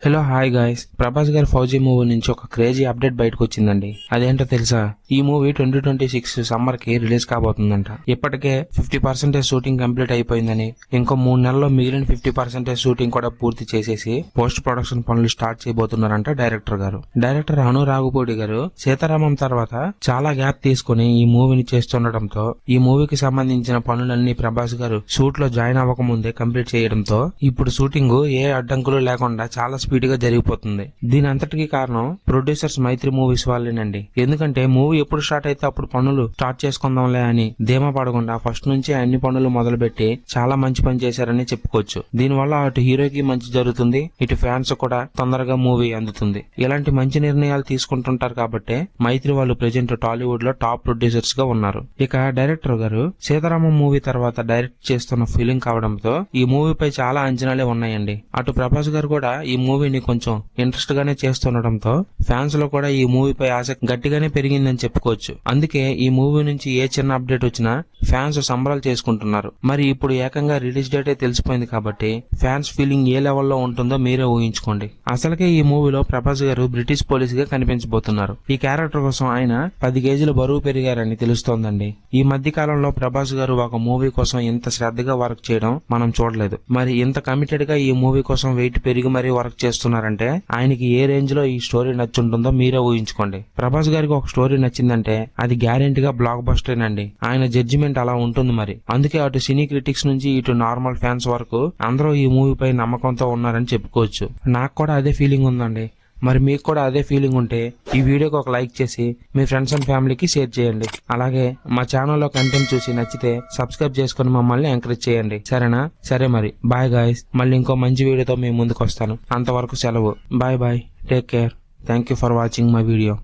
Hello hi guys, Prabhas గారి fauji movie నుంచి ఒక క్రేజీ అప్డేట్ బయటకు వచ్చిందండి. అదేంటో తెలుసా? ఈ మూవీ 2026 సమ్మర్ కి రిలీజ్ కాబోతుందంట. ఇప్పటికే 50% షూటింగ్ కంప్లీట్ అయిపోయిందని, ఇంకో 3 నెలల్లో మిగిలిన 50% షూటింగ్ కూడా పూర్తి చేసేసి పోస్ట్ ప్రొడక్షన్ పనులు స్టార్ట్ చేయబోతున్నారంట డైరెక్టర్ గారు. డైరెక్టర్ అను రాఘుపూడి గారు సీతారామం తర్వాత చాలా గ్యాప్ తీసుకుని ఈ మూవీని చేస్తుండటంతో ఈ మూవీకి సంబంధించిన పనులన్నీ ప్రభాస్ గారు షూట్ లో జాయిన్ అవ్వక ముందే కంప్లీట్ చేయడంతో ఇప్పుడు షూటింగ్ ఏ అడ్డంకులు లేకుండా చాలా స్పీడ్ గా జరిగిపోతుంది. దీని అంతటికి కారణం ప్రొడ్యూసర్స్ మైత్రి మూవీస్ వాళ్ళేనండి. ఎందుకంటే మూవీ ఎప్పుడు స్టార్ట్ అయితే అప్పుడు పనులు స్టార్ట్ చేసుకుందాంలే అని ధీమా పడకుండా ఫస్ట్ నుంచి అన్ని పనులు మొదలుపెట్టి చాలా మంచి పని చేశారని చెప్పుకోవచ్చు. దీనివల్ల అటు హీరోకి మంచి జరుగుతుంది, ఇటు ఫ్యాన్స్ కూడా తొందరగా మూవీ అందుతుంది. ఇలాంటి మంచి నిర్ణయాలు తీసుకుంటుంటారు కాబట్టి మైత్రి వాళ్ళు ప్రెజెంట్ టాలీవుడ్ లో టాప్ ప్రొడ్యూసర్స్ గా ఉన్నారు. ఇక డైరెక్టర్ గారు సీతారామం మూవీ తర్వాత డైరెక్ట్ చేస్తున్న ఫిలిం కావడంతో ఈ మూవీపై చాలా అంచనాలే ఉన్నాయండి. అటు ప్రభాస్ గారు కూడా ఈ మూవీని కొంచెం ఇంట్రెస్ట్ గానే చేస్తుండటంతో ఫ్యాన్స్ లో కూడా ఈ మూవీపై ఆసక్తి గట్టిగానే పెరిగిందని చెప్పుకోవచ్చు. అందుకే ఈ మూవీ నుంచి ఏ చిన్న అప్డేట్ వచ్చినా ఫ్యాన్స్ సంబరాలు చేసుకుంటున్నారు. మరి ఇప్పుడు ఏకంగా రిలీజ్ డేటే తెలిసిపోయింది కాబట్టి ఫ్యాన్స్ ఫీలింగ్ ఏ లెవెల్లో ఉంటుందో మీరే ఊహించుకోండి. అసలుకే ఈ మూవీలో ప్రభాస్ గారు బ్రిటిష్ పోలీస్ గా కనిపించబోతున్నారు. ఈ క్యారెక్టర్ కోసం ఆయన 10 కేజీలు బరువు పెరిగారని తెలుస్తోందండి. ఈ మధ్య కాలంలో ప్రభాస్ గారు ఒక మూవీ కోసం ఇంత శ్రద్ధగా వర్క్ చేయడం మనం చూడలేదు. మరి ఇంత కమిటెడ్ గా ఈ మూవీ కోసం వెయిట్ పెరిగి మరీ వర్క్ చేస్తున్నారంటే ఆయనకి ఏ రేంజ్ లో ఈ స్టోరీ నచ్చుంటుందో మీరే ఊహించుకోండి. ప్రభాస్ గారికి ఒక స్టోరీ నచ్చిందంటే అది గ్యారెంటీగా బ్లాక్ బస్టరేనండి. ఆయన జడ్జిమెంట్ అలా ఉంటుంది. మరి అందుకే అటు సినీ క్రిటిక్స్ నుంచి ఇటు నార్మల్ ఫ్యాన్స్ వరకు అందరూ ఈ మూవీపై నమ్మకంతో ఉన్నారని చెప్పుకోవచ్చు. నాకు కూడా అదే ఫీలింగ్ ఉందండి. మరి మీకు కూడా అదే ఫీలింగ్ ఉంటే ఈ వీడియోకి ఒక లైక్ చేసి మీ ఫ్రెండ్స్ అండ్ ఫ్యామిలీకి షేర్ చేయండి. అలాగే మా ఛానల్లో కంటెంట్ చూసి నచ్చితే సబ్స్క్రైబ్ చేసుకుని మమ్మల్ని ఎంకరేజ్ చేయండి. సరేనా? సరే మరి బాయ్ గాయ్స్. మళ్ళీ ఇంకో మంచి వీడియోతో మీ ముందుకు వస్తాను. అంతవరకు సెలవు. Bye bye. Take care. Thank you for watching my video.